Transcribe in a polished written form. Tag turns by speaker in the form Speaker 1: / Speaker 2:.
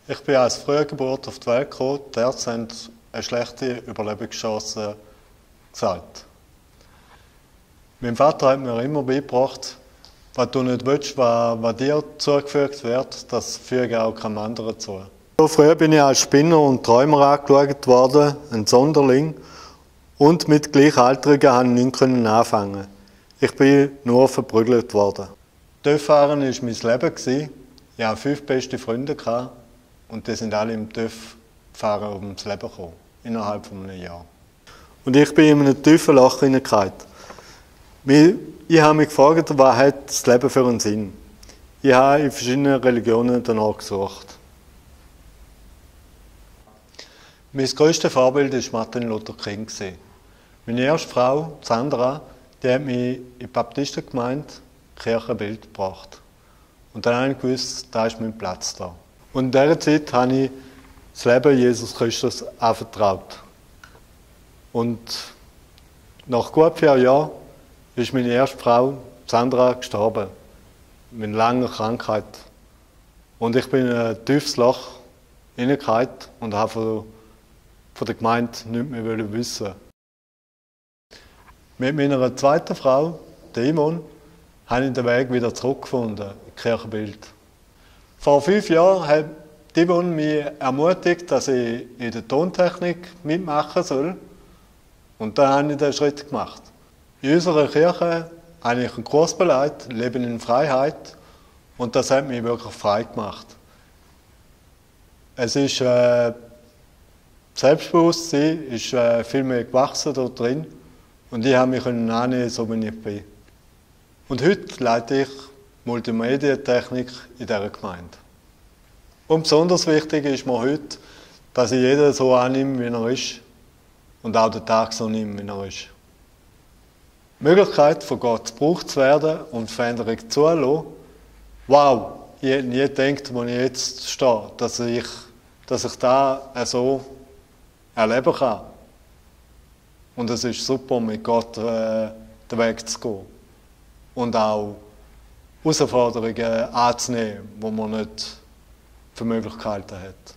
Speaker 1: Ich bin als Frühgeburt auf die Welt gekommen. Die Ärzte haben eine schlechte Überlebenschance gesagt. Mein Vater hat mir immer beigebracht, was du nicht willst, was dir zugefügt wird, das füge auch keinem anderen zu. So früh bin ich als Spinner und Träumer angeschaut worden, ein Sonderling. Und mit Gleichaltrigen konnte ich nicht anfangen. Ich bin nur verprügelt worden. TÜV-Fahren war mein Leben. Ich hatte 5 beste Freunde und die sind alle im TÜV-Fahren ums Leben gekommen, innerhalb von einem Jahr. Und ich bin in einem tiefen Loch hineingefallen. Ich habe mich gefragt, was hat das Leben für einen Sinn? Ich habe in verschiedenen Religionen danach gesucht. Mein grösstes Vorbild war Martin Luther King. Meine erste Frau, Sandra, die hat mich in die Baptistengemeinde Kirchenbild gebracht. Und dann habe ich gewusst, da ist mein Platz da. Und in dieser Zeit habe ich das Leben Jesus Christus anvertraut. Und nach gut 4 Jahren ist meine erste Frau, Sandra, gestorben. Mit einer langen Krankheit. Und ich bin in ein tiefes Loch hineingefallen und habe von der Gemeinde nichts mehr wissen. Mit meiner zweiten Frau, der Imon, habe ich den Weg wieder zurückgefunden in Kirchenbild. Vor 5 Jahren hat Imon mich ermutigt, dass ich in der Tontechnik mitmachen soll. Und dann habe ich den Schritt gemacht. In unserer Kirche habe ich einen Kurs beleidigt, Leben in Freiheit. Und das hat mich wirklich frei gemacht. Es ist Selbstbewusstsein ist viel mehr gewachsen dort drin. Und ich habe mich annehmen, so wie ich bin. Und heute leite ich Multimedientechnik in dieser Gemeinde. Und besonders wichtig ist mir heute, dass ich jeden so annehme, wie er ist. Und auch den Tag so nehme, wie er ist. Die Möglichkeit, von Gott gebraucht zu werden und Veränderung zuzulassen, wow, ich hätte nie gedacht, wo ich jetzt stehe, dass ich das so erleben kann. Und es ist super, mit Gott den Weg zu gehen. Und auch Herausforderungen anzunehmen, die man nicht für möglich gehalten hat.